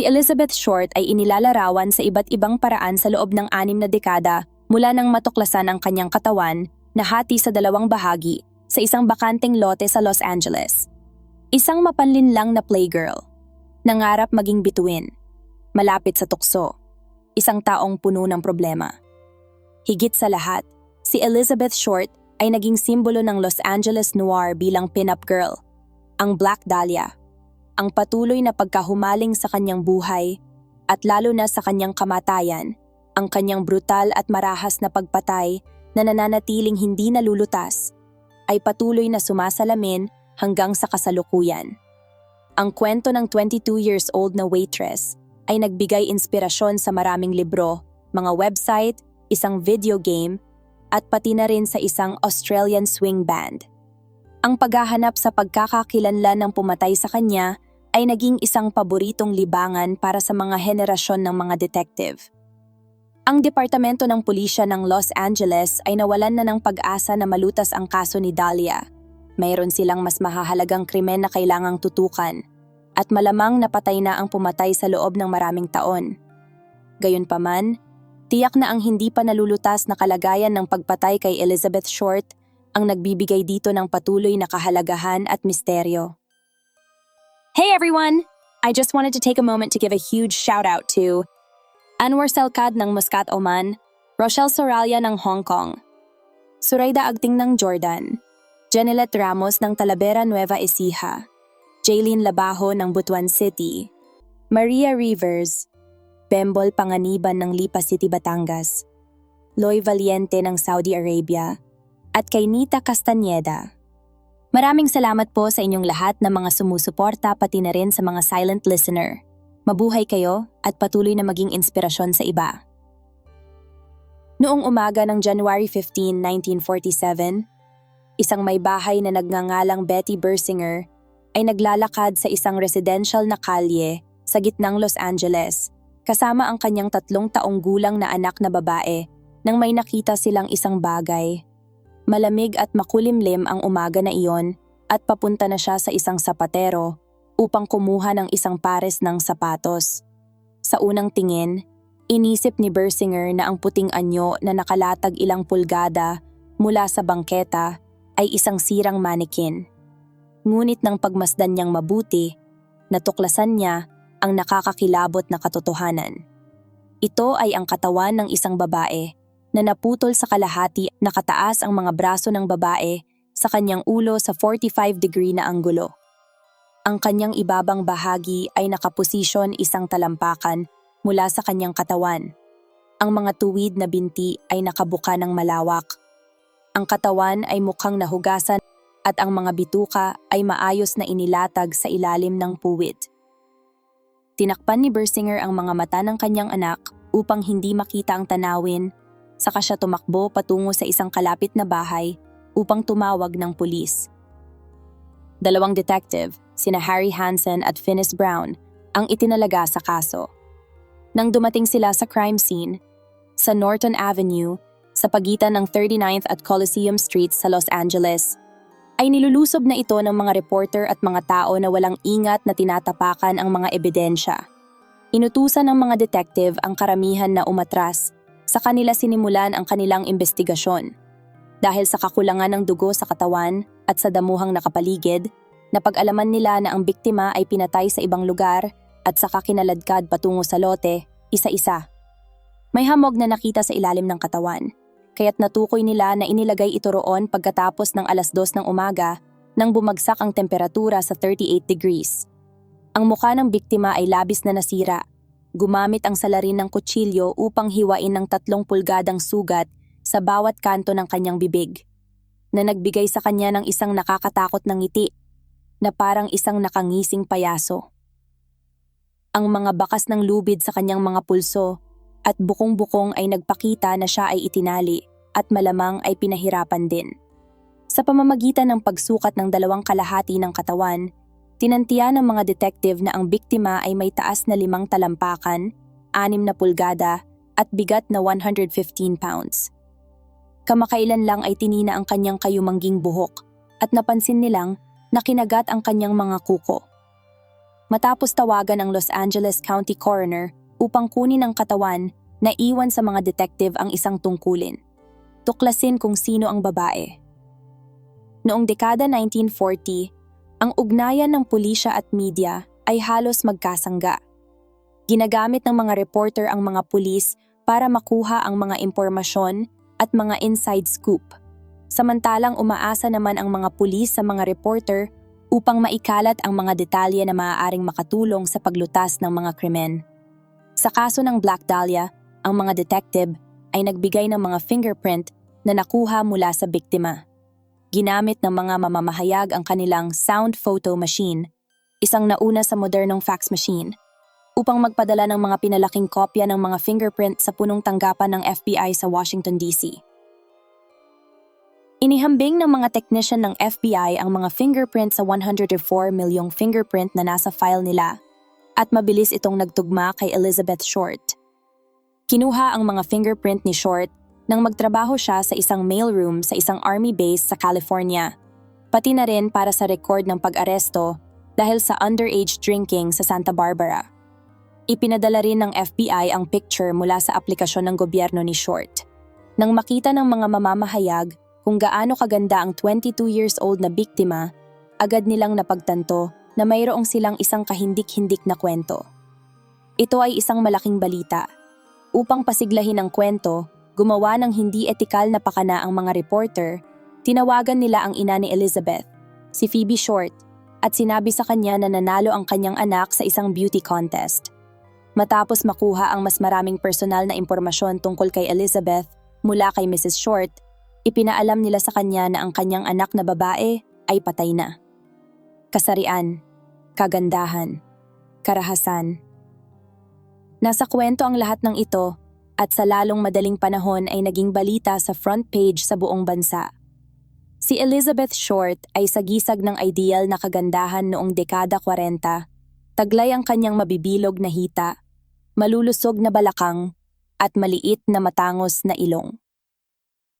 Si Elizabeth Short ay inilalarawan sa iba't ibang paraan sa loob ng 6 na dekada mula nang matuklasan ang kanyang katawan na hati sa 2 bahagi sa isang bakanteng lote sa Los Angeles. Isang mapanlinlang na playgirl, nangarap maging bituin, malapit sa tukso, isang taong puno ng problema. Higit sa lahat, si Elizabeth Short ay naging simbolo ng Los Angeles noir bilang pin-up girl, ang Black Dahlia, ang patuloy na pagkahumaling sa kanyang buhay at lalo na sa kanyang kamatayan, ang kanyang brutal at marahas na pagpatay na nananatiling hindi nalulutas, ay patuloy na sumasalamin hanggang sa kasalukuyan. Ang kwento ng 22 years old na waitress ay nagbigay inspirasyon sa maraming libro, mga website, isang video game, at pati na rin sa isang Australian swing band. Ang paghahanap sa pagkakakilanlan ng pumatay sa kanya ay naging isang paboritong libangan para sa mga henerasyon ng mga detective. Ang Departamento ng Pulisya ng Los Angeles ay nawalan na ng pag-asa na malutas ang kaso ni Dahlia. Mayroon silang mas mahahalagang krimen na kailangang tutukan at malamang napatay na ang pumatay sa loob ng maraming taon. Gayunpaman, tiyak na ang hindi pa nalulutas na kalagayan ng pagpatay kay Elizabeth Short ang nagbibigay dito ng patuloy na kahalagahan at misteryo. Hey everyone! I just wanted to take a moment to give a huge shout-out to Anwar Selkad ng Muscat, Oman, Rochelle Soraya ng Hong Kong, Surayda Agting ng Jordan, Janelet Ramos ng Talavera, Nueva Ecija, Jaylene Labajo ng Butuan City, Maria Rivers, Bembol Panganiban ng Lipa City, Batangas, Loy Valiente ng Saudi Arabia, at kay Nita Castañeda. Maraming salamat po sa inyong lahat na mga sumusuporta pati na rin sa mga silent listener. Mabuhay kayo at patuloy na maging inspirasyon sa iba. Noong umaga ng January 15, 1947, isang may bahay na nagngangalang Betty Bersinger ay naglalakad sa isang residential na kalye sa gitnang Los Angeles kasama ang kanyang 3 taong gulang na anak na babae nang may nakita silang isang bagay. Malamig at makulimlim ang umaga na iyon at papunta na siya sa isang sapatero upang kumuha ng isang pares ng sapatos. Sa unang tingin, inisip ni Bersinger na ang puting anyo na nakalatag ilang pulgada mula sa bangketa ay isang sirang manikin. Ngunit nang pagmasdan niyang mabuti, natuklasan niya ang nakakakilabot na katotohanan. Ito ay ang katawan ng isang babae na naputol sa kalahati, nakataas ang mga braso ng babae sa kanyang ulo sa 45-degree na anggulo. Ang kanyang ibabang bahagi ay nakaposisyon isang talampakan mula sa kanyang katawan. Ang mga tuwid na binti ay nakabuka ng malawak. Ang katawan ay mukhang nahugasan at ang mga bituka ay maayos na inilatag sa ilalim ng puwit. Tinakpan ni Bersinger ang mga mata ng kanyang anak upang hindi makita ang tanawin, saka siya tumakbo patungo sa isang kalapit na bahay upang tumawag ng pulis. 2 detective, sina Harry Hansen at Finis Brown, ang itinalaga sa kaso. Nang dumating sila sa crime scene, sa Norton Avenue, sa pagitan ng 39th at Coliseum Street sa Los Angeles, ay nilulusob na ito ng mga reporter at mga tao na walang ingat na tinatapakan ang mga ebidensya. Inutusan ng mga detective ang karamihan na umatras, sa kanila sinimulan ang kanilang investigasyon. Dahil sa kakulangan ng dugo sa katawan at sa damuhang nakapaligid, napag-alaman nila na ang biktima ay pinatay sa ibang lugar at saka kinaladkad patungo sa lote, isa-isa. May hamog na nakita sa ilalim ng katawan, kaya't natukoy nila na inilagay ito roon pagkatapos ng 2:00 ng umaga nang bumagsak ang temperatura sa 38 degrees. Ang mukha ng biktima ay labis na nasira. Gumamit ang salarin ng kutsilyo upang hiwain ng 3 pulgadang sugat sa bawat kanto ng kanyang bibig, na nagbigay sa kanya ng isang nakakatakot na ngiti, na parang isang nakangising payaso. Ang mga bakas ng lubid sa kanyang mga pulso at bukong-bukong ay nagpakita na siya ay itinali at malamang ay pinahirapan din. Sa pamamagitan ng pagsukat ng 2 kalahati ng katawan, tinantiya ng mga detective na ang biktima ay may taas na 5 talampakan, 6 na pulgada at bigat na 115 pounds. Kamakailan lang ay tinina ang kanyang kayumangging buhok at napansin nilang na kinagat ang kanyang mga kuko. Matapos tawagan ang Los Angeles County Coroner upang kunin ang katawan, naiwan sa mga detective ang isang tungkulin. Tuklasin kung sino ang babae. Noong dekada 1940, ang ugnayan ng pulisya at media ay halos magkasangga. Ginagamit ng mga reporter ang mga pulis para makuha ang mga impormasyon at mga inside scoop. Samantalang umaasa naman ang mga pulis sa mga reporter upang maikalat ang mga detalye na maaaring makatulong sa paglutas ng mga krimen. Sa kaso ng Black Dahlia, ang mga detective ay nagbigay ng mga fingerprint na nakuha mula sa biktima. Ginamit ng mga mamamahayag ang kanilang sound photo machine, isang nauna sa modernong fax machine, upang magpadala ng mga pinalaking kopya ng mga fingerprint sa punong tanggapan ng FBI sa Washington, D.C. Inihambing ng mga technician ng FBI ang mga fingerprint sa 104 milyong fingerprint na nasa file nila at mabilis itong nagtugma kay Elizabeth Short. Kinuha ang mga fingerprint ni Short nang magtrabaho siya sa isang mailroom sa isang army base sa California, pati na rin para sa record ng pag-aresto dahil sa underage drinking sa Santa Barbara. Ipinadala rin ng FBI ang picture mula sa aplikasyon ng gobyerno ni Short. Nang makita ng mga mamamahayag kung gaano kaganda ang 22 years old na biktima, agad nilang napagtanto na mayroong silang isang kahindik-hindik na kwento. Ito ay isang malaking balita. Upang pasiglahin ang kwento, gumawa ng hindi etikal na pakana ang mga reporter, tinawagan nila ang ina ni Elizabeth, si Phoebe Short, at sinabi sa kanya na nanalo ang kanyang anak sa isang beauty contest. Matapos makuha ang mas maraming personal na impormasyon tungkol kay Elizabeth mula kay Mrs. Short, ipinaalam nila sa kanya na ang kanyang anak na babae ay patay na. Kasarian, kagandahan, karahasan. Nasa kwento ang lahat ng ito at sa lalong madaling panahon ay naging balita sa front page sa buong bansa. Si Elizabeth Short ay sagisag ng ideal na kagandahan noong dekada 40, taglay ang kanyang mabibilog na hita, malulusog na balakang at maliit na matangos na ilong.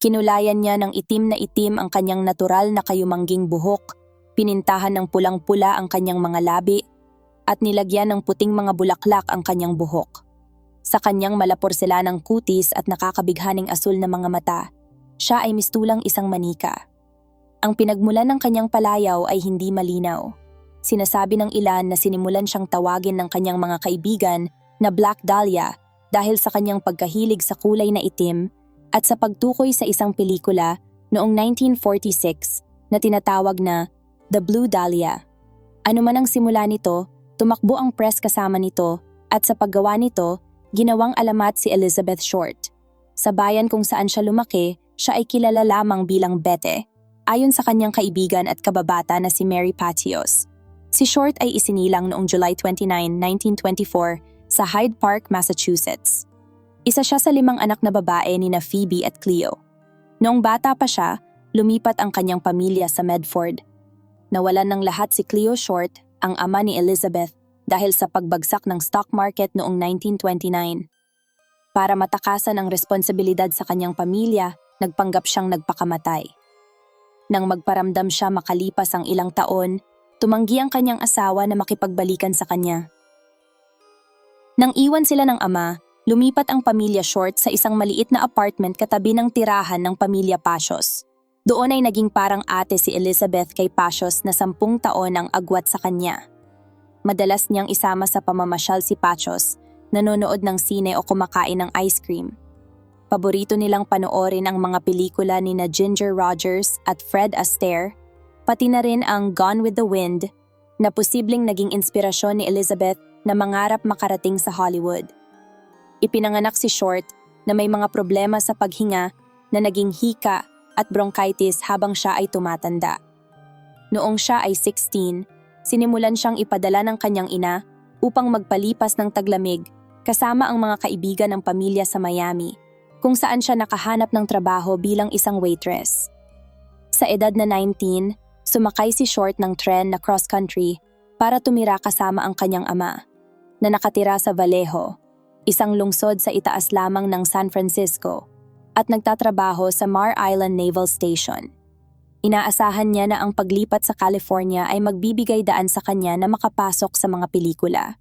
Kinulayan niya ng itim na itim ang kanyang natural na kayumangging buhok, pinintahan ng pulang-pula ang kanyang mga labi, at nilagyan ng puting mga bulaklak ang kanyang buhok. Sa kanyang malaporselanang kutis at nakakabighaning asul na mga mata, siya ay mistulang isang manika. Ang pinagmulan ng kanyang palayaw ay hindi malinaw. Sinasabi ng ilan na sinimulan siyang tawagin ng kanyang mga kaibigan na Black Dahlia dahil sa kanyang pagkahilig sa kulay na itim at sa pagtukoy sa isang pelikula noong 1946 na tinatawag na The Blue Dahlia. Ano man ang simula nito, tumakbo ang press kasama nito at sa paggawa nito, ginawang alamat si Elizabeth Short. Sa bayan kung saan siya lumaki, siya ay kilala lamang bilang Bete, ayon sa kanyang kaibigan at kababata na si Mary Patios. Si Short ay isinilang noong July 29, 1924 sa Hyde Park, Massachusetts. Isa siya sa 5 anak na babae ni na Phoebe at Cleo. Noong bata pa siya, lumipat ang kanyang pamilya sa Medford. Nawalan ng lahat si Cleo Short, ang ama ni Elizabeth, dahil sa pagbagsak ng stock market noong 1929. Para matakasan ang responsibilidad sa kanyang pamilya, nagpanggap siyang nagpakamatay. Nang magparamdam siya makalipas ang ilang taon, tumanggi ang kanyang asawa na makipagbalikan sa kanya. Nang iwan sila ng ama, lumipat ang pamilya Short sa isang maliit na apartment katabi ng tirahan ng pamilya Pasios. Doon ay naging parang ate si Elizabeth kay Pasios na 10 taon ang agwat sa kanya. Madalas niyang isama sa pamamasyal si Pasios, nanonood ng sine o kumakain ng ice cream. Paborito nilang panoorin ang mga pelikula ni na Ginger Rogers at Fred Astaire, pati na rin ang Gone with the Wind, na posibleng naging inspirasyon ni Elizabeth na mangarap makarating sa Hollywood. Ipinanganak si Short na may mga problema sa paghinga na naging hika at bronchitis habang siya ay tumatanda. Noong siya ay 16, sinimulan siyang ipadala ng kanyang ina upang magpalipas ng taglamig kasama ang mga kaibigan ng pamilya sa Miami, kung saan siya nakahanap ng trabaho bilang isang waitress. Sa edad na 19, sumakay si Short ng tren na cross-country para tumira kasama ang kanyang ama, na nakatira sa Vallejo, isang lungsod sa itaas lamang ng San Francisco, at nagtatrabaho sa Mare Island Naval Station. Inaasahan niya na ang paglipat sa California ay magbibigay daan sa kanya na makapasok sa mga pelikula.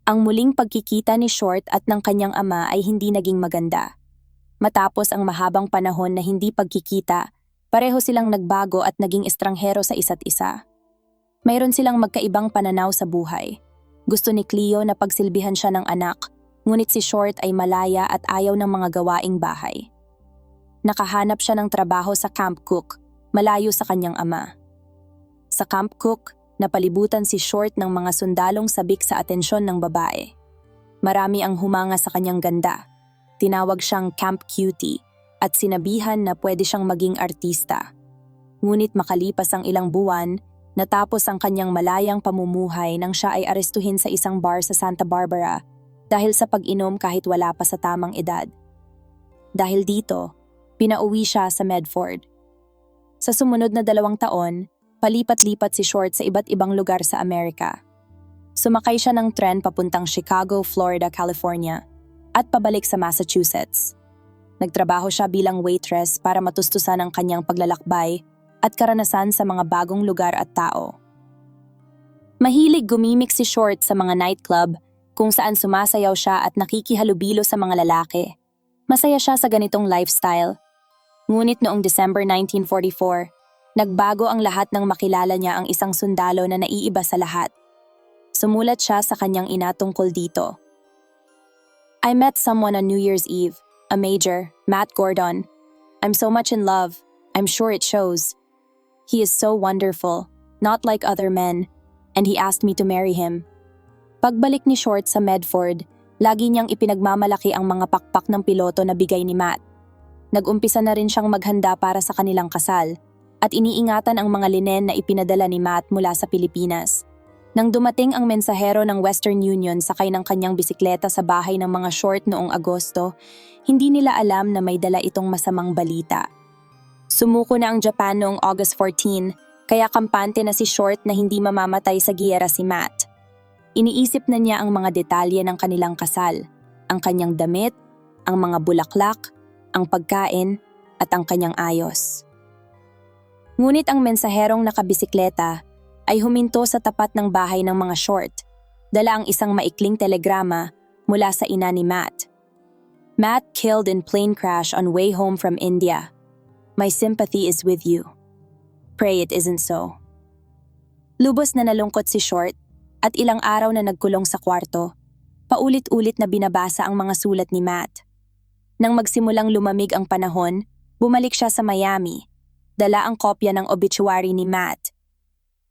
Ang muling pagkikita ni Short at ng kanyang ama ay hindi naging maganda. Matapos ang mahabang panahon na hindi pagkikita, pareho silang nagbago at naging estranghero sa isa't isa. Mayroon silang magkaibang pananaw sa buhay. Gusto ni Cleo na pagsilbihan siya ng anak, ngunit si Short ay malaya at ayaw ng mga gawaing bahay. Nakahanap siya ng trabaho sa Camp Cook, malayo sa kanyang ama. Sa Camp Cook, napalibutan si Short ng mga sundalong sabik sa atensyon ng babae. Marami ang humanga sa kanyang ganda. Tinawag siyang Camp Cutie at sinabihan na pwede siyang maging artista. Ngunit makalipas ang ilang buwan, natapos ang kanyang malayang pamumuhay nang siya ay arestuhin sa isang bar sa Santa Barbara dahil sa pag-inom kahit wala pa sa tamang edad. Dahil dito, pinauwi siya sa Medford. Sa sumunod na 2 taon, palipat-lipat si Short sa iba't ibang lugar sa Amerika. Sumakay siya ng tren papuntang Chicago, Florida, California, at pabalik sa Massachusetts. Nagtrabaho siya bilang waitress para matustusan ang kanyang paglalakbay at karanasan sa mga bagong lugar at tao. Mahilig gumimik si Short sa mga nightclub kung saan sumasayaw siya at nakikihalubilo sa mga lalaki. Masaya siya sa ganitong lifestyle. Ngunit noong December 1944, nagbago ang lahat nang makilala niya ang isang sundalo na naiiba sa lahat. Sumulat siya sa kanyang ina tungkol dito. I met someone on New Year's Eve, a major, Matt Gordon. I'm so much in love. I'm sure it shows. He is so wonderful, not like other men, and he asked me to marry him. Pagbalik ni Short sa Medford, lagi niyang ipinagmamalaki ang mga pakpak ng piloto na bigay ni Matt. Nag-umpisa na rin siyang maghanda para sa kanilang kasal at iniingatan ang mga linen na ipinadala ni Matt mula sa Pilipinas. Nang dumating ang mensahero ng Western Union sakay ng kanyang bisikleta sa bahay ng mga Short noong Agosto, hindi nila alam na may dala itong masamang balita. Sumuko na ang Japan noong August 14, kaya kampante na si Short na hindi mamamatay sa giyera si Matt. Iniisip na niya ang mga detalye ng kanilang kasal, ang kanyang damit, ang mga bulaklak, ang pagkain, at ang kanyang ayos. Ngunit ang mensaherong nakabisikleta ay huminto sa tapat ng bahay ng mga Short. Dala ang isang maikling telegrama mula sa ina ni Matt. Matt killed in plane crash on way home from India. My sympathy is with you. Pray it isn't so. Lubos na nalungkot si Short at ilang araw na nagkulong sa kwarto. Paulit-ulit na binabasa ang mga sulat ni Matt. Nang magsimulang lumamig ang panahon, bumalik siya sa Miami. Dala ang kopya ng obituary ni Matt.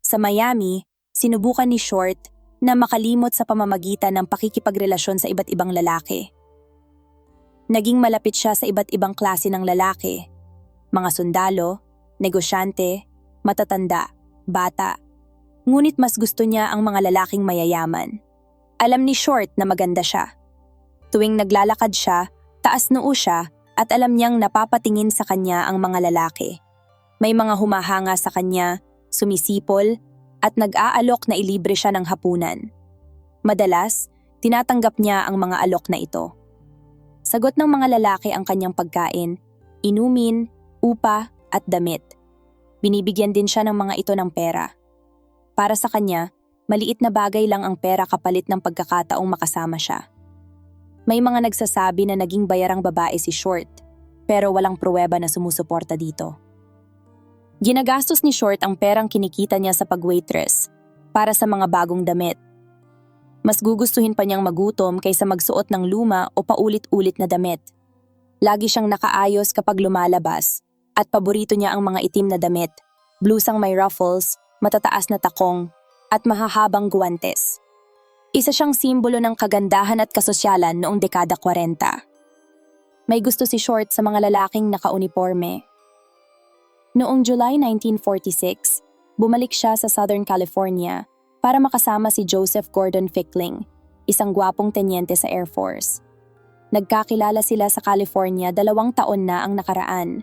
Sa Miami, sinubukan ni Short na makalimot sa pamamagitan ng pakikipagrelasyon sa iba't ibang lalaki. Naging malapit siya sa iba't ibang klase ng lalaki. Mga sundalo, negosyante, matatanda, bata. Ngunit mas gusto niya ang mga lalaking mayayaman. Alam ni Short na maganda siya. Tuwing naglalakad siya, taas noo siya at alam niyang napapatingin sa kanya ang mga lalaki. May mga humahanga sa kanya, sumisipol, at nag-aalok na ilibre siya ng hapunan. Madalas, tinatanggap niya ang mga alok na ito. Sagot ng mga lalaki ang kanyang pagkain, inumin, upa, at damit. Binibigyan din siya ng mga ito ng pera. Para sa kanya, maliit na bagay lang ang pera kapalit ng pagkakataong makasama siya. May mga nagsasabi na naging bayarang babae si Short, pero walang pruweba na sumusuporta dito. Ginagastos ni Short ang perang kinikita niya sa pag-waitress para sa mga bagong damit. Mas gugustuhin pa niyang magutom kaysa magsuot ng luma o paulit-ulit na damit. Lagi siyang nakaayos kapag lumalabas at paborito niya ang mga itim na damit, blusang may ruffles, matataas na takong, at mahahabang guwantes. Isa siyang simbolo ng kagandahan at kasosyalan noong dekada 40. May gusto si Short sa mga lalaking nakauniporme. Noong July 1946, bumalik siya sa Southern California para makasama si Joseph Gordon Fickling, isang gwapong tenyente sa Air Force. Nagkakilala sila sa California 2 taon na ang nakaraan,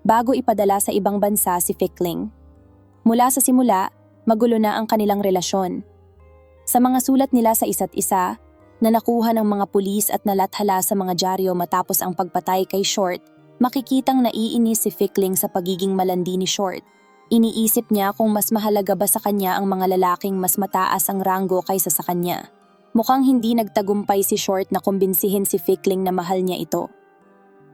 bago ipadala sa ibang bansa si Fickling. Mula sa simula, magulo na ang kanilang relasyon. Sa mga sulat nila sa isa't isa, na nakuha ng mga pulis at nalathala sa mga dyaryo matapos ang pagpatay kay Short, makikitang naiinis si Fickling sa pagiging malandi ni Short. Iniisip niya kung mas mahalaga ba sa kanya ang mga lalaking mas mataas ang ranggo kaysa sa kanya. Mukhang hindi nagtagumpay si Short na kumbinsihin si Fickling na mahal niya ito.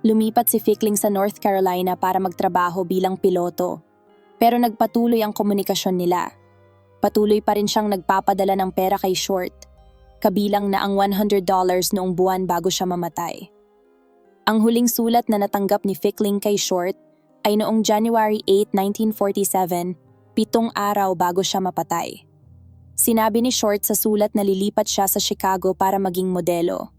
Lumipat si Fickling sa North Carolina para magtrabaho bilang piloto. Pero nagpatuloy ang komunikasyon nila. Patuloy pa rin siyang nagpapadala ng pera kay Short, kabilang na ang $100 noong buwan bago siya mamatay. Ang huling sulat na natanggap ni Fickling kay Short ay noong January 8, 1947, 7 araw bago siya mapatay. Sinabi ni Short sa sulat na lilipat siya sa Chicago para maging modelo.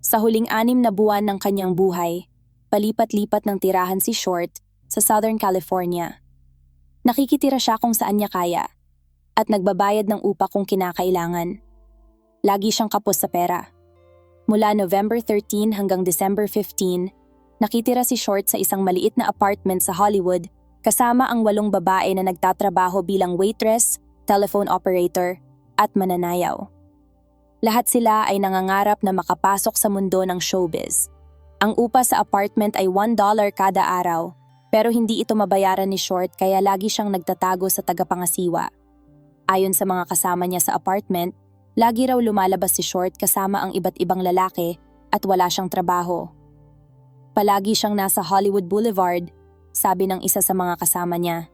Sa huling 6 na buwan ng kanyang buhay, palipat-lipat ng tirahan si Short sa Southern California. Nakikitira siya kung saan niya kaya at nagbabayad ng upa kung kinakailangan. Lagi siyang kapos sa pera. Mula November 13 hanggang December 15, nakitira si Short sa isang maliit na apartment sa Hollywood kasama ang 8 babae na nagtatrabaho bilang waitress, telephone operator, at mananayaw. Lahat sila ay nangangarap na makapasok sa mundo ng showbiz. Ang upa sa apartment ay $1 kada araw, pero hindi ito mabayaran ni Short kaya lagi siyang nagtatago sa tagapangasiwa. Ayon sa mga kasama niya sa apartment, lagi raw lumalabas si Short kasama ang iba't ibang lalaki at wala siyang trabaho. Palagi siyang nasa Hollywood Boulevard, sabi ng isa sa mga kasama niya.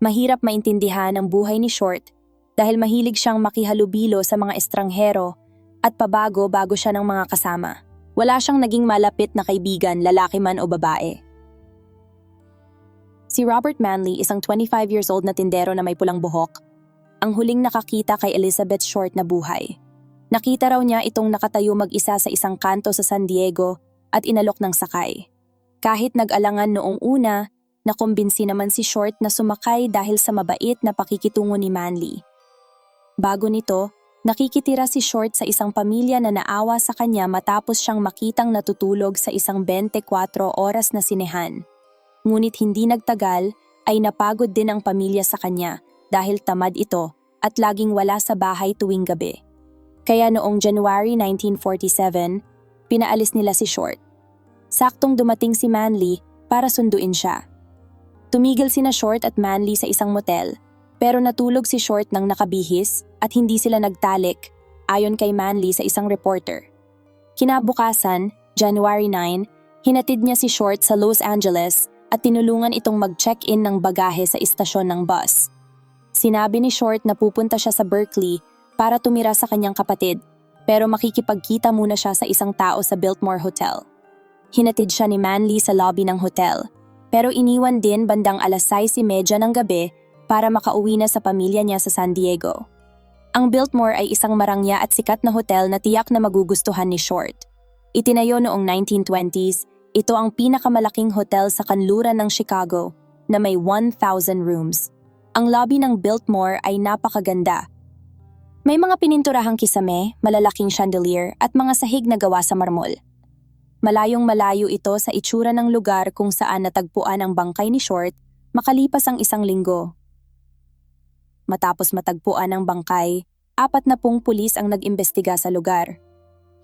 Mahirap maintindihan ang buhay ni Short dahil mahilig siyang makihalubilo sa mga estranghero at pabago-bago siya ng mga kasama. Wala siyang naging malapit na kaibigan, lalaki man o babae. Si Robert Manley, isang 25 years old na tindero na may pulang buhok, ang huling nakakita kay Elizabeth Short na buhay. Nakita raw niya itong nakatayo mag-isa sa isang kanto sa San Diego at inalok ng sakay. Kahit nag-alangan noong una, nakumbinsi naman si Short na sumakay dahil sa mabait na pakikitungo ni Manley. Bago nito, nakikitira si Short sa isang pamilya na naawa sa kanya matapos siyang makitang natutulog sa isang 24 oras na sinehan. Ngunit hindi nagtagal ay napagod din ang pamilya sa kanya dahil tamad ito at laging wala sa bahay tuwing gabi. Kaya noong January 1947, pinaalis nila si Short. Saktong dumating si Manley para sunduin siya. Tumigil sina Short at Manley sa isang motel, pero natulog si Short nang nakabihis at hindi sila nagtalik, ayon kay Manley sa isang reporter. Kinabukasan, January 9, hinatid niya si Short sa Los Angeles at tinulungan itong mag-check-in ng bagahe sa istasyon ng bus. Sinabi ni Short na pupunta siya sa Berkeley para tumira sa kanyang kapatid, pero makikipagkita muna siya sa isang tao sa Biltmore Hotel. Hinatid siya ni Manley sa lobby ng hotel, pero iniwan din bandang 6:30 ng gabi para makauwi na sa pamilya niya sa San Diego. Ang Biltmore ay isang marangya at sikat na hotel na tiyak na magugustuhan ni Short. Itinayo noong 1920s, ito ang pinakamalaking hotel sa kanluran ng Chicago na may 1,000 rooms. Ang lobby ng Biltmore ay napakaganda. May mga pininturahang kisame, malalaking chandelier at mga sahig na gawa sa marmol. Malayong malayo ito sa itsura ng lugar kung saan natagpuan ang bangkay ni Short makalipas ang 1 linggo. Matapos matagpuan ang bangkay, 40 pulis ang nag-imbestiga sa lugar.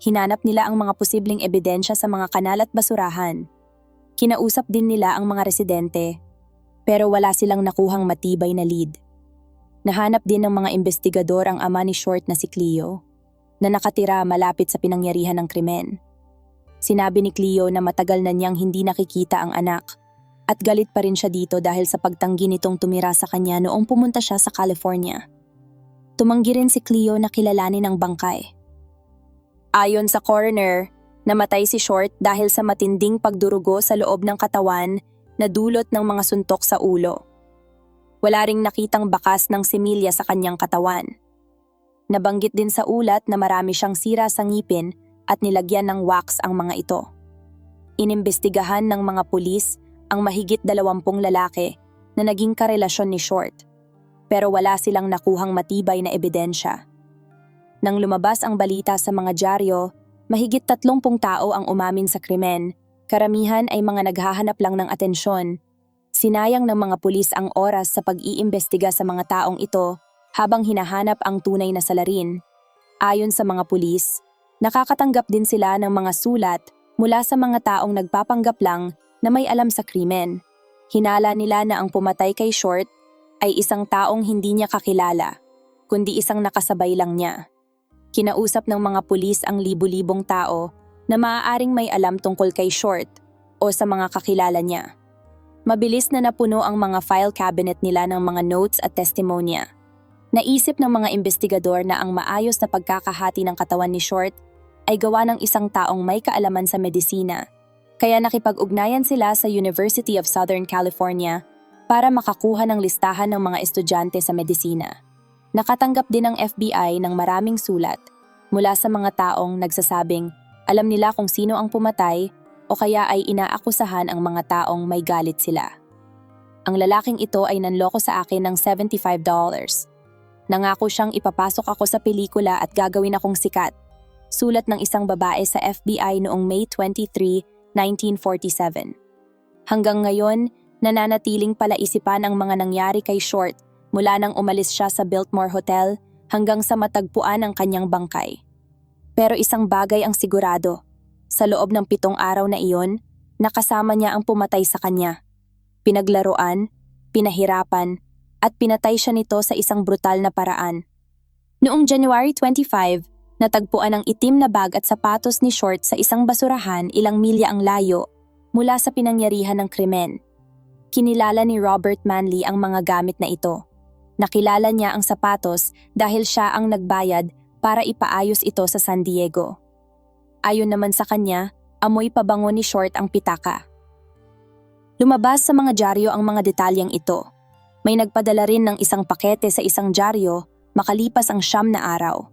Hinanap nila ang mga posibleng ebidensya sa mga kanal at basurahan. Kinausap din nila ang mga residente, pero wala silang nakuhang matibay na lead. Nahanap din ng mga investigador ang ama ni Short na si Cleo, na nakatira malapit sa pinangyarihan ng krimen. Sinabi ni Cleo na matagal na niyang hindi nakikita ang anak at galit pa rin siya dito dahil sa pagtanggi nitong tumira sa kanya noong pumunta siya sa California. Tumanggi rin si Cleo na kilalanin ang bangkay. Ayon sa coroner, namatay si Short dahil sa matinding pagdurugo sa loob ng katawan na dulot ng mga suntok sa ulo. Wala ring nakitang bakas ng similya sa kanyang katawan. Nabanggit din sa ulat na marami siyang sira sa ngipin at nilagyan ng wax ang mga ito. Inimbestigahan ng mga pulis ang mahigit 20 lalaki na naging karelasyon ni Short, pero wala silang nakuhang matibay na ebidensya. Nang lumabas ang balita sa mga dyaryo, mahigit 30 tao ang umamin sa krimen, karamihan ay mga naghahanap lang ng atensyon. Sinayang ng mga pulis ang oras sa pag-iimbestiga sa mga taong ito habang hinahanap ang tunay na salarin. Ayon sa mga pulis, nakakatanggap din sila ng mga sulat mula sa mga taong nagpapanggap lang na may alam sa krimen. Hinala nila na ang pumatay kay Short ay isang taong hindi niya kakilala, kundi isang nakasabay lang niya. Kinausap ng mga pulis ang libu-libong tao na maaaring may alam tungkol kay Short o sa mga kakilala niya. Mabilis na napuno ang mga file cabinet nila ng mga notes at testimonya. Naisip ng mga investigador na ang maayos na pagkakahati ng katawan ni Short ay gawa ng isang taong may kaalaman sa medisina. Kaya nakipag-ugnayan sila sa University of Southern California para makakuha ng listahan ng mga estudyante sa medisina. Nakatanggap din ng FBI ng maraming sulat mula sa mga taong nagsasabing alam nila kung sino ang pumatay o kaya ay inaakusahan ang mga taong may galit sila. Ang lalaking ito ay nanloko sa akin ng $75. Nangako siyang ipapasok ako sa pelikula at gagawin akong sikat. Sulat ng isang babae sa FBI noong May 23, 1947. Hanggang ngayon, nananatiling palaisipan ang mga nangyari kay Short mula nang umalis siya sa Biltmore Hotel hanggang sa matagpuan ang kanyang bangkay. Pero isang bagay ang sigurado, sa loob ng 7 araw na iyon, nakasama niya ang pumatay sa kanya. Pinaglaruan, pinahirapan, at pinatay siya nito sa isang brutal na paraan. Noong January 25, natagpuan ang itim na bag at sapatos ni Short sa isang basurahan ilang milya ang layo mula sa pinangyarihan ng krimen. Kinilala ni Robert Manley ang mga gamit na ito. Nakilala niya ang sapatos dahil siya ang nagbayad para ipaayos ito sa San Diego. Ayon naman sa kanya, amoy pabango ni Short ang pitaka. Lumabas sa mga dyaryo ang mga detalyeng ito. May nagpadala rin ng isang pakete sa isang dyaryo makalipas ang 9 na araw.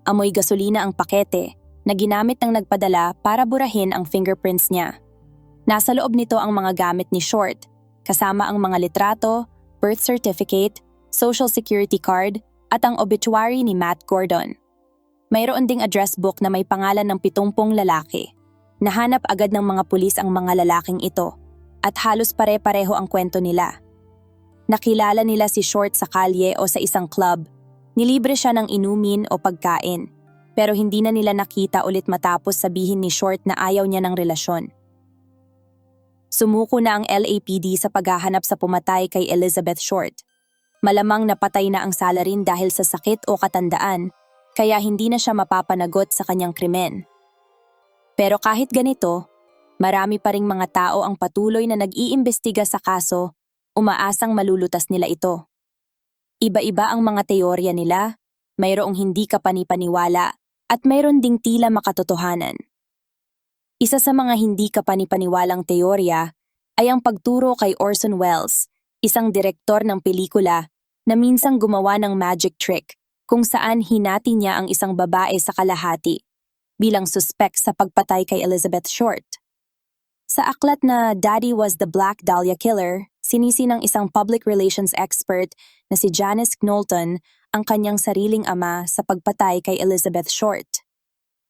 Amoy gasolina ang pakete na ginamit ng nagpadala para burahin ang fingerprints niya. Nasa loob nito ang mga gamit ni Short, kasama ang mga litrato, birth certificate, social security card, at ang obituary ni Matt Gordon. Mayroon ding address book na may pangalan ng 70 lalaki. Nahanap agad ng mga pulis ang mga lalaking ito at halos pare-pareho ang kwento nila. Nakilala nila si Short sa kalye o sa isang club. Nilibre siya ng inumin o pagkain, pero hindi na nila nakita ulit matapos sabihin ni Short na ayaw niya ng relasyon. Sumuko na ang LAPD sa paghahanap sa pumatay kay Elizabeth Short. Malamang napatay na ang salarin dahil sa sakit o katandaan, kaya hindi na siya mapapanagot sa kanyang krimen. Pero kahit ganito, marami pa ring mga tao ang patuloy na nag-iimbestiga sa kaso, umaasang malulutas nila ito. Iba-iba ang mga teorya nila, mayroong hindi kapanipaniwala at mayroon ding tila makatotohanan. Isa sa mga hindi kapanipaniwalang teorya ay ang pagturo kay Orson Welles, isang direktor ng pelikula na minsang gumawa ng magic trick kung saan hinati niya ang isang babae sa kalahati bilang suspect sa pagpatay kay Elizabeth Short. Sa aklat na Daddy Was the Black Dahlia Killer, sinisi ng isang public relations expert na si Janice Knowlton ang kanyang sariling ama sa pagpatay kay Elizabeth Short.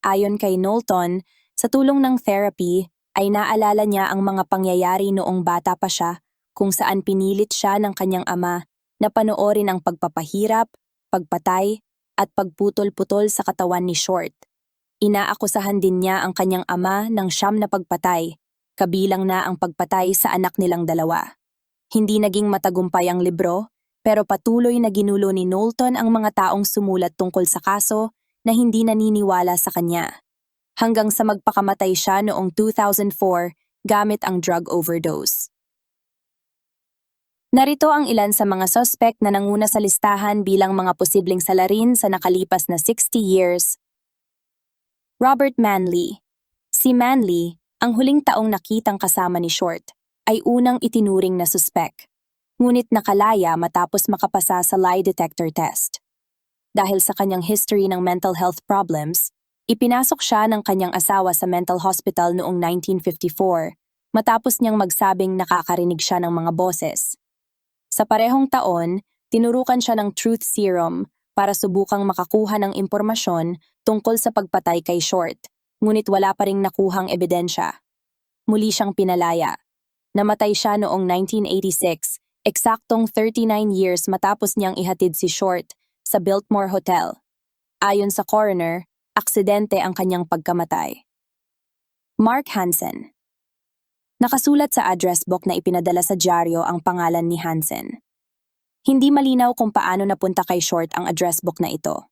Ayon kay Knowlton, sa tulong ng therapy ay naalala niya ang mga pangyayari noong bata pa siya kung saan pinilit siya ng kanyang ama na panoorin ang pagpapahirap, pagpatay, at pagputol-putol sa katawan ni Short. Inaakusahan din niya ang kanyang ama ng 9 na pagpatay, kabilang na ang pagpatay sa anak nilang dalawa. Hindi naging matagumpay ang libro, pero patuloy na ginulo ni Knowlton ang mga taong sumulat tungkol sa kaso na hindi naniniwala sa kanya. Hanggang sa magpakamatay siya noong 2004 gamit ang drug overdose. Narito ang ilan sa mga suspect na nanguna sa listahan bilang mga posibleng salarin sa nakalipas na 60 years. Robert Manley. Si Manley, ang huling taong nakitang kasama ni Short, ay unang itinuring na suspect, ngunit nakalaya matapos makapasa sa lie detector test. Dahil sa kanyang history ng mental health problems, ipinasok siya ng kanyang asawa sa mental hospital noong 1954 matapos niyang magsabing nakakarinig siya ng mga boses. Sa parehong taon, tinurukan siya ng truth serum para subukang makakuha ng impormasyon tungkol sa pagpatay kay Short, ngunit wala pa ring nakuhang ebidensya. Muli siyang pinalaya. Namatay siya noong 1986, eksaktong 39 years matapos niyang ihatid si Short sa Biltmore Hotel. Ayon sa coroner, aksidente ang kanyang pagkamatay. Mark Hansen. Nakasulat sa address book na ipinadala sa dyaryo ang pangalan ni Hansen. Hindi malinaw kung paano napunta kay Short ang address book na ito.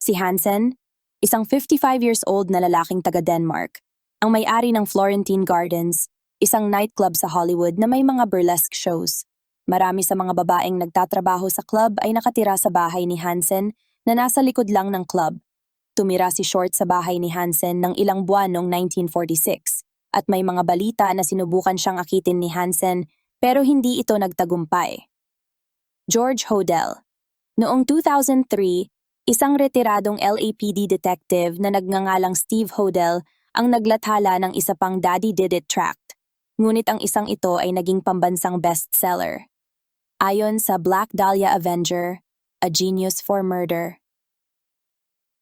Si Hansen, isang 55 years old na lalaking taga-Denmark, ang may-ari ng Florentine Gardens, isang nightclub sa Hollywood na may mga burlesque shows. Marami sa mga babaeng nagtatrabaho sa club ay nakatira sa bahay ni Hansen na nasa likod lang ng club. Tumira si Short sa bahay ni Hansen ng ilang buwan noong 1946 at may mga balita na sinubukan siyang akitin ni Hansen pero hindi ito nagtagumpay. George Hodel. Noong 2003, isang retiradong LAPD detective na nagngangalang Steve Hodel ang naglathala ng isa pang Daddy Did It tract. Ngunit ang isang ito ay naging pambansang bestseller. Ayon sa Black Dahlia Avenger, A Genius for Murder.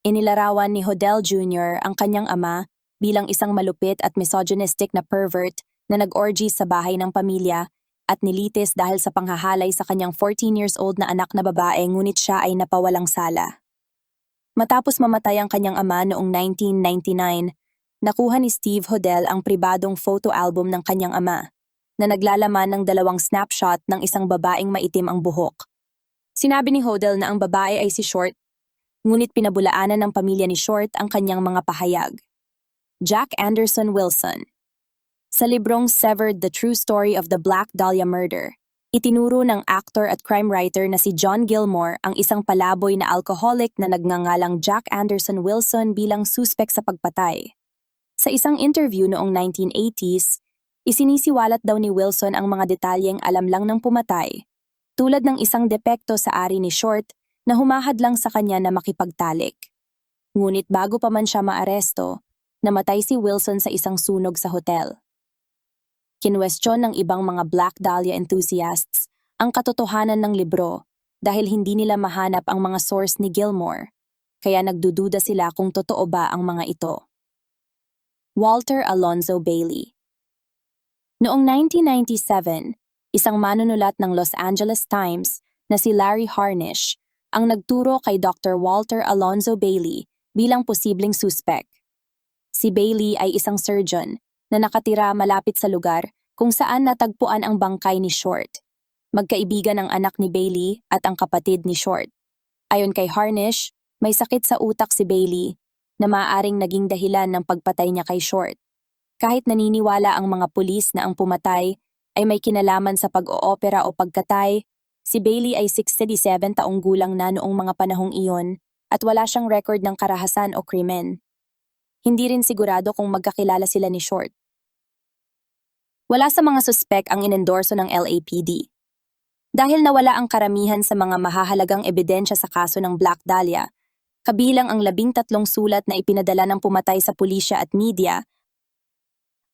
Inilarawan ni Hodel Jr. ang kanyang ama bilang isang malupit at misogynistic na pervert na nag-orgy sa bahay ng pamilya at nilitis dahil sa panghahalay sa kanyang 14 years old na anak na babae ngunit siya ay napawalang sala. Matapos mamatay ang kanyang ama noong 1999, nakuha ni Steve Hodel ang pribadong photo album ng kanyang ama na naglalaman ng 2 snapshot ng isang babaeng maitim ang buhok. Sinabi ni Hodel na ang babae ay si Short, ngunit pinabulaanan ng pamilya ni Short ang kanyang mga pahayag. Jack Anderson Wilson. Sa librong Severed: The True Story of the Black Dahlia Murder, itinuro ng actor at crime writer na si John Gilmore ang isang palaboy na alcoholic na nagngangalang Jack Anderson Wilson bilang suspek sa pagpatay. Sa isang interview noong 1980s, isinisiwalat daw ni Wilson ang mga detalyeng alam lang ng pumatay, tulad ng isang depekto sa ari ni Short na humahadlang sa kanya na makipagtalik. Ngunit bago pa man siya maaresto, namatay si Wilson sa isang sunog sa hotel. Kinwestiyon ng ibang mga Black Dahlia enthusiasts ang katotohanan ng libro dahil hindi nila mahanap ang mga source ni Gilmore, kaya nagdududa sila kung totoo ba ang mga ito. Walter Alonzo Bailey. Noong 1997, isang manunulat ng Los Angeles Times na si Larry Harnish ang nagturo kay Dr. Walter Alonzo Bailey bilang posibleng suspek. Si Bailey ay isang surgeon na nakatira malapit sa lugar kung saan natagpuan ang bangkay ni Short. Magkaibigan ang anak ni Bailey at ang kapatid ni Short. Ayon kay Harnish, may sakit sa utak si Bailey na maaaring naging dahilan ng pagpatay niya kay Short. Kahit naniniwala ang mga pulis na ang pumatay ay may kinalaman sa pag-oopera o pagkatay, si Bailey ay 67 taong gulang na noong mga panahong iyon at wala siyang record ng karahasan o krimen. Hindi rin sigurado kung magkakilala sila ni Short. Wala sa mga suspek ang inendorso ng LAPD. Dahil nawala ang karamihan sa mga mahahalagang ebidensya sa kaso ng Black Dahlia, kabilang ang 13 sulat na ipinadala ng pumatay sa pulisya at media,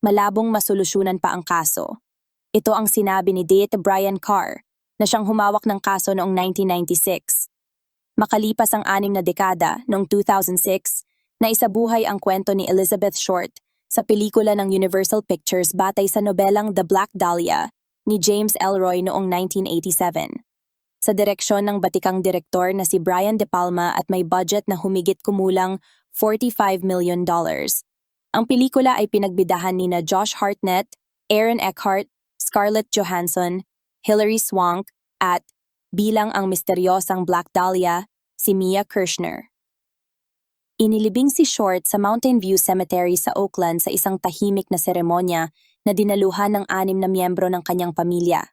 malabong masolusyonan pa ang kaso. Ito ang sinabi ni Det. Brian Carr, na siyang humawak ng kaso noong 1996. Makalipas ang 6 na dekada, noong 2006, naisabuhay ang kwento ni Elizabeth Short sa pelikula ng Universal Pictures batay sa nobelang The Black Dahlia ni James Ellroy noong 1987. Sa direksyon ng batikang direktor na si Brian De Palma at may budget na humigit kumulang $45 million. Ang pelikula ay pinagbidahan ni na Josh Hartnett, Aaron Eckhart, Scarlett Johansson, Hilary Swank, at, bilang ang misteryosang Black Dahlia, si Mia Kirshner. Inilibing si Short sa Mountain View Cemetery sa Oakland sa isang tahimik na seremonya na dinaluhan ng 6 na miyembro ng kanyang pamilya.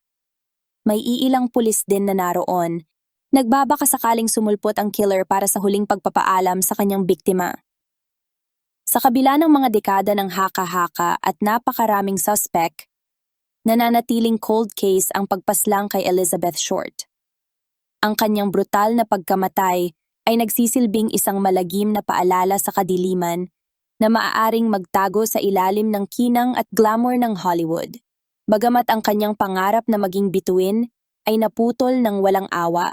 May iilang pulis din na naroon, nagbabaka sakaling sumulpot ang killer para sa huling pagpapaalam sa kanyang biktima. Sa kabila ng mga dekada ng haka-haka at napakaraming suspect, nananatiling cold case ang pagpaslang kay Elizabeth Short. Ang kanyang brutal na pagkamatay ay nagsisilbing isang malagim na paalala sa kadiliman na maaaring magtago sa ilalim ng kinang at glamour ng Hollywood. Bagamat ang kanyang pangarap na maging bituin ay naputol ng walang awa,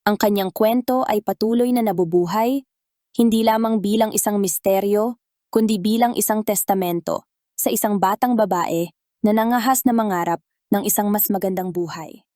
ang kanyang kwento ay patuloy na nabubuhay, hindi lamang bilang isang misteryo, kundi bilang isang testamento sa isang batang babae na nangahas na mangarap ng isang mas magandang buhay.